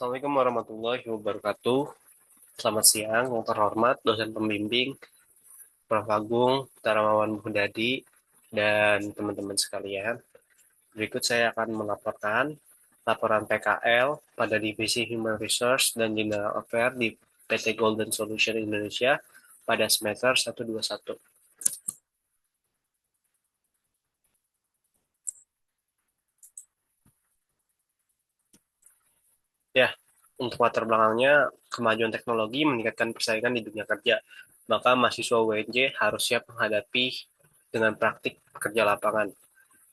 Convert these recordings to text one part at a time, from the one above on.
Assalamualaikum warahmatullahi wabarakatuh. Selamat siang, yang terhormat dosen pembimbing, Prof. Agung Taramawan Muhdadi, dan teman-teman sekalian. Berikut saya akan melaporkan laporan PKL pada Divisi Human Resource dan General Affair di PT Golden Solution Indonesia pada semester 121. Ya, untuk latar belakangnya, kemajuan teknologi meningkatkan persaingan di dunia kerja. Maka mahasiswa UNJ harus siap menghadapi dengan praktik pekerja lapangan.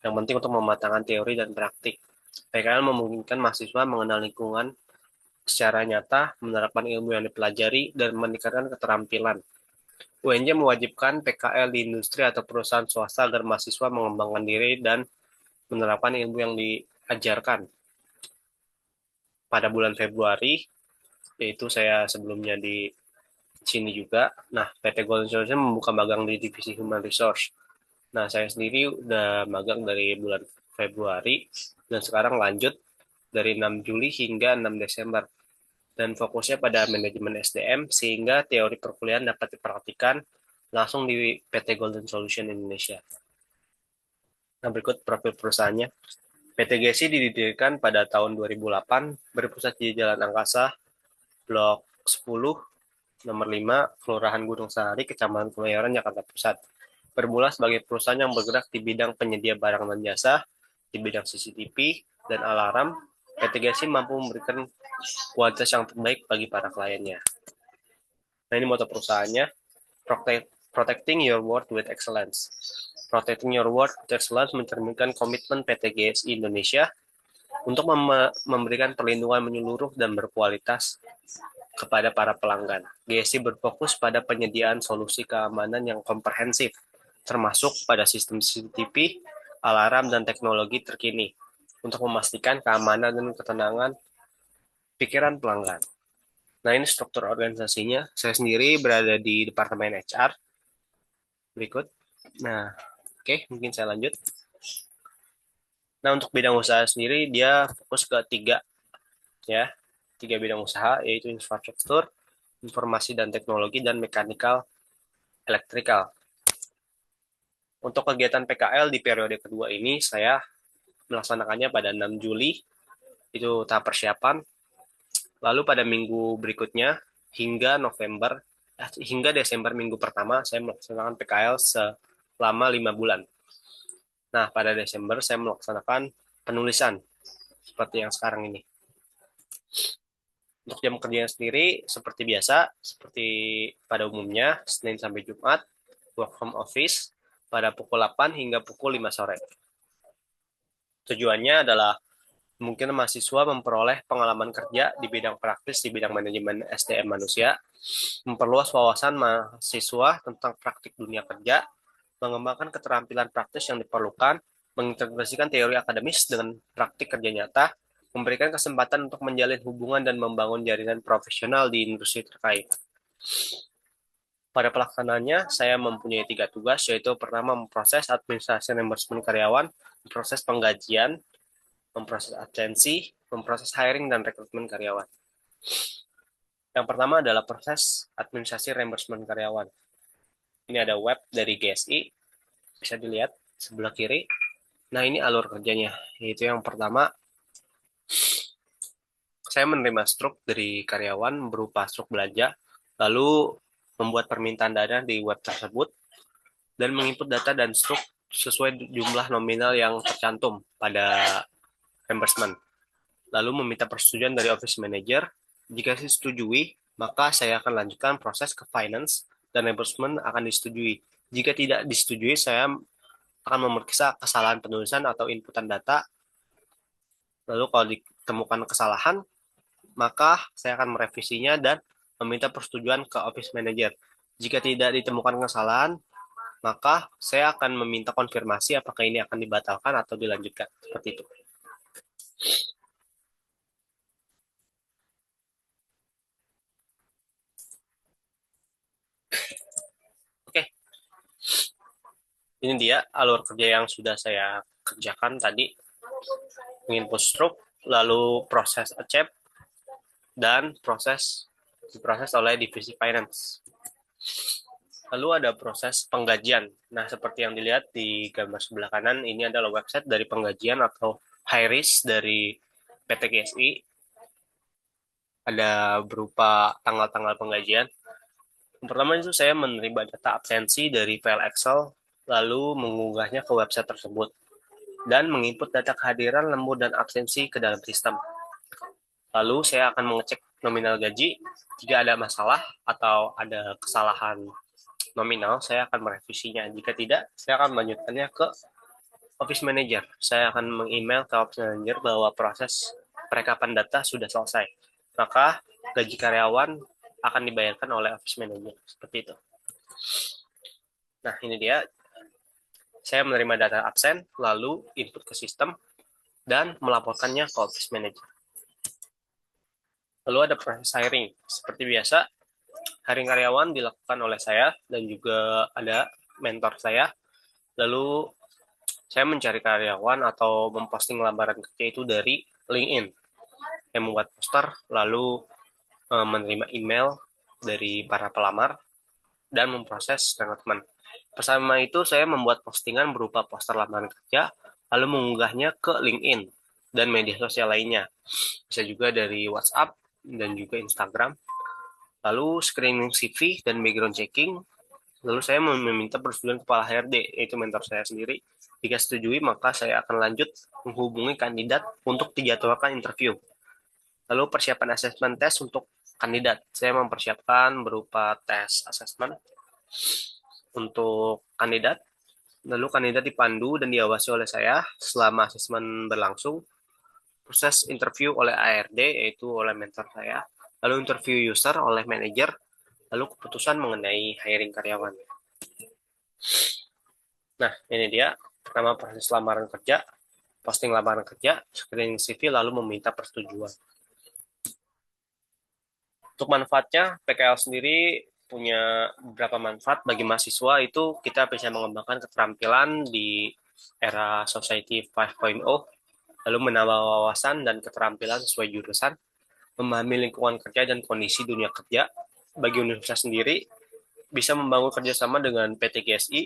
Yang penting untuk mematangkan teori dan praktik. PKL memungkinkan mahasiswa mengenal lingkungan secara nyata, menerapkan ilmu yang dipelajari, dan meningkatkan keterampilan. UNJ mewajibkan PKL di industri atau perusahaan swasta agar mahasiswa mengembangkan diri dan menerapkan ilmu yang diajarkan. Pada bulan Februari, yaitu saya sebelumnya di sini juga, nah PT Golden Solution membuka magang di divisi Human Resource. Nah, saya sendiri udah magang dari bulan Februari dan sekarang lanjut dari 6 Juli hingga 6 Desember. Dan fokusnya pada manajemen SDM sehingga teori perkuliahan dapat dipraktikkan langsung di PT Golden Solution Indonesia. Nah, berikut profil perusahaannya. PT GSI didirikan pada tahun 2008, berpusat di Jalan Angkasa, Blok 10, nomor 5, Kelurahan Gunung Sahari, Kecamatan Kemayoran, Jakarta Pusat. Bermula sebagai perusahaan yang bergerak di bidang penyedia barang dan jasa, di bidang CCTV dan alarm, PT GSI mampu memberikan kualitas yang terbaik bagi para kliennya. Nah, ini moto perusahaannya, Protecting Your World with Excellence. Protecting Your World with Excellence mencerminkan komitmen PT GSI Indonesia untuk memberikan perlindungan menyeluruh dan berkualitas kepada para pelanggan. GSI berfokus pada penyediaan solusi keamanan yang komprehensif, termasuk pada sistem CCTV, alarm, dan teknologi terkini untuk memastikan keamanan dan ketenangan pikiran pelanggan. Nah, ini struktur organisasinya. Saya sendiri berada di Departemen HR. Berikut. Nah, oke, mungkin saya lanjut. Nah, untuk bidang usaha sendiri, dia fokus ke tiga bidang usaha, yaitu infrastruktur, informasi dan teknologi, dan mekanikal elektrikal. Untuk kegiatan PKL di periode kedua ini, saya melaksanakannya pada 6 Juli, itu tahap persiapan. Lalu pada minggu berikutnya, hingga Desember minggu pertama, saya melaksanakan PKL selama 5 bulan. Nah, pada Desember saya melaksanakan penulisan, seperti yang sekarang ini. Untuk jam kerjanya sendiri, seperti biasa, seperti pada umumnya, Senin sampai Jumat, work from office, pada pukul 8 hingga pukul 5 sore. Tujuannya adalah mungkin mahasiswa memperoleh pengalaman kerja di bidang praktis di bidang manajemen SDM manusia, memperluas wawasan mahasiswa tentang praktik dunia kerja, mengembangkan keterampilan praktis yang diperlukan, mengintegrasikan teori akademis dengan praktik kerja nyata, memberikan kesempatan untuk menjalin hubungan dan membangun jaringan profesional di industri terkait. Pada pelaksanaannya, saya mempunyai 3 tugas, yaitu pertama memproses administrasi reimbursement karyawan, memproses penggajian, memproses absensi, memproses hiring dan rekrutmen karyawan. Yang pertama adalah proses administrasi reimbursement karyawan. Ini ada web dari GSI, bisa dilihat sebelah kiri. Nah, ini alur kerjanya, yaitu yang pertama, saya menerima struk dari karyawan berupa struk belanja, lalu membuat permintaan dana di web tersebut, dan menginput data dan struk sesuai jumlah nominal yang tercantum pada reimbursement. Lalu meminta persetujuan dari office manager. Jika disetujui, maka saya akan lanjutkan proses ke finance dan reimbursement akan disetujui. Jika tidak disetujui, saya akan memeriksa kesalahan penulisan atau inputan data. Lalu kalau ditemukan kesalahan, maka saya akan merevisinya dan meminta persetujuan ke office manager. Jika tidak ditemukan kesalahan, maka saya akan meminta konfirmasi apakah ini akan dibatalkan atau dilanjutkan. Seperti itu. Oke, ini dia alur kerja yang sudah saya kerjakan tadi. Input stroke, lalu proses acep, dan diproses oleh divisi finance. Lalu ada proses penggajian. Nah, seperti yang dilihat di gambar sebelah kanan, ini adalah website dari penggajian atau high risk dari PT GSI. Ada berupa tanggal-tanggal penggajian. Yang pertama itu saya menerima data absensi dari file Excel, lalu mengunggahnya ke website tersebut, dan menginput data kehadiran, lembur, dan absensi ke dalam sistem. Lalu saya akan mengecek nominal gaji. Jika ada masalah atau ada kesalahan nominal, saya akan merevisinya. Jika tidak, saya akan melanjutkannya ke Office Manager. Saya akan meng-email ke Office Manager bahwa proses perekapan data sudah selesai. Maka gaji karyawan akan dibayarkan oleh Office Manager. Seperti itu. Nah, ini dia. Saya menerima data absen, lalu input ke sistem, dan melaporkannya ke Office Manager. Lalu ada proses hiring. Seperti biasa, hiring karyawan dilakukan oleh saya dan juga ada mentor saya. Lalu saya mencari karyawan atau memposting lamaran kerja itu dari LinkedIn. Saya membuat poster, lalu menerima email dari para pelamar dan memproses rekrutmen. Bersama itu saya membuat postingan berupa poster lamaran kerja, lalu mengunggahnya ke LinkedIn dan media sosial lainnya. Bisa juga dari WhatsApp dan juga Instagram. Lalu screening CV dan background checking. Lalu saya meminta persetujuan kepala HRD, yaitu mentor saya sendiri. Jika setujui, maka saya akan lanjut menghubungi kandidat untuk dijadwalkan interview. Lalu persiapan asesmen tes untuk kandidat. Saya mempersiapkan berupa tes asesmen untuk kandidat. Lalu kandidat dipandu dan diawasi oleh saya selama asesmen berlangsung. Proses interview oleh ARD, yaitu oleh mentor saya. Lalu interview user oleh manajer. Lalu keputusan mengenai hiring karyawan. Nah, ini dia. Pertama proses lamaran kerja, posting lamaran kerja, screening CV, lalu meminta persetujuan. Untuk manfaatnya, PKL sendiri punya beberapa manfaat bagi mahasiswa. Itu kita bisa mengembangkan keterampilan di era Society 5.0, lalu menambah wawasan dan keterampilan sesuai jurusan, memahami lingkungan kerja dan kondisi dunia kerja. Bagi universitas sendiri, bisa membangun kerjasama dengan PT GSI,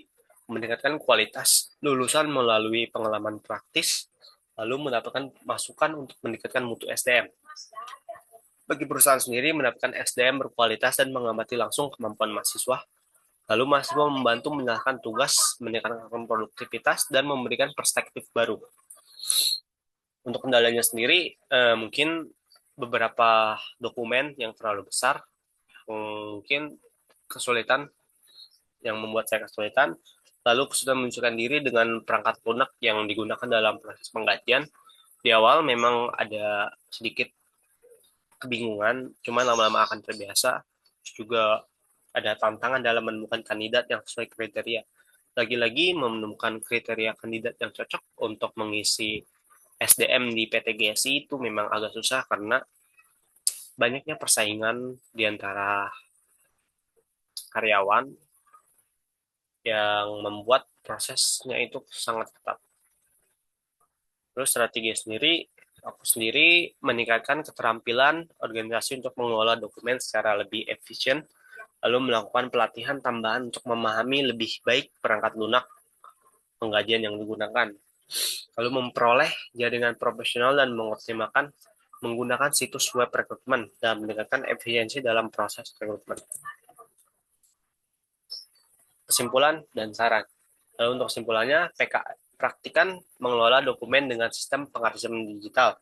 meningkatkan kualitas lulusan melalui pengalaman praktis, lalu mendapatkan masukan untuk meningkatkan mutu SDM. Bagi perusahaan sendiri, mendapatkan SDM berkualitas dan mengamati langsung kemampuan mahasiswa, lalu mahasiswa membantu menyelesaikan tugas, meningkatkan produktivitas, dan memberikan perspektif baru. Untuk kendalanya sendiri, mungkin beberapa dokumen yang terlalu besar, mungkin kesulitan yang membuat saya kesulitan, lalu kesulitan menunjukkan diri dengan perangkat lunak yang digunakan dalam proses penggajian. Di awal memang ada sedikit kebingungan, cuman lama-lama akan terbiasa. Juga ada tantangan dalam menemukan kandidat yang sesuai kriteria. Lagi-lagi menemukan kriteria kandidat yang cocok untuk mengisi SDM di PT GSI itu memang agak susah karena banyaknya persaingan di antara karyawan yang membuat prosesnya itu sangat ketat. Terus strategi sendiri, aku sendiri meningkatkan keterampilan organisasi untuk mengelola dokumen secara lebih efisien, lalu melakukan pelatihan tambahan untuk memahami lebih baik perangkat lunak penggajian yang digunakan, lalu memperoleh jaringan profesional dan mengoptimalkan menggunakan situs web rekrutmen dan meningkatkan efisiensi dalam proses rekrutmen. Kesimpulan dan saran. Lalu untuk kesimpulannya, praktikan mengelola dokumen dengan sistem pengarsipan digital,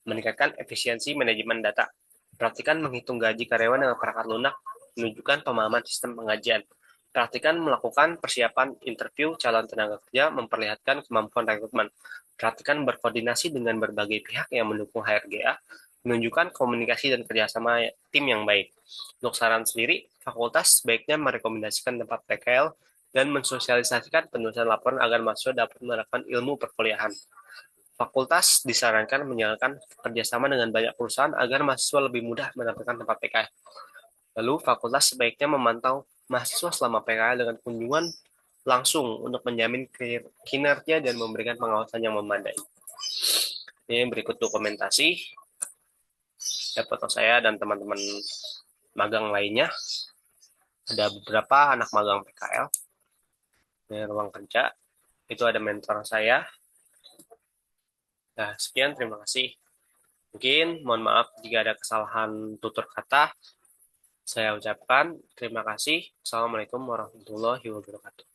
meningkatkan efisiensi manajemen data. Praktikan menghitung gaji karyawan dengan perangkat lunak, menunjukkan pemahaman sistem penggajian. Praktikan melakukan persiapan interview calon tenaga kerja, memperlihatkan kemampuan rekrutmen. Praktikan berkoordinasi dengan berbagai pihak yang mendukung HRGA, menunjukkan komunikasi dan kerjasama tim yang baik. Untuk saran sendiri, fakultas sebaiknya merekomendasikan tempat PKL dan mensosialisasikan penulisan laporan agar mahasiswa dapat menerapkan ilmu perkuliahan. Fakultas disarankan menjalankan kerjasama dengan banyak perusahaan agar mahasiswa lebih mudah mendapatkan tempat PKL. Lalu, fakultas sebaiknya memantau mahasiswa selama PKL dengan kunjungan langsung untuk menjamin kinerja dan memberikan pengawasan yang memadai. Ini berikut dokumentasi. Ada foto saya dan teman-teman magang lainnya. Ada beberapa anak magang PKL di ruang kerja. Itu ada mentor saya. Nah, sekian, terima kasih. Mungkin mohon maaf jika ada kesalahan tutur kata. Saya ucapkan terima kasih. Assalamualaikum warahmatullahi wabarakatuh.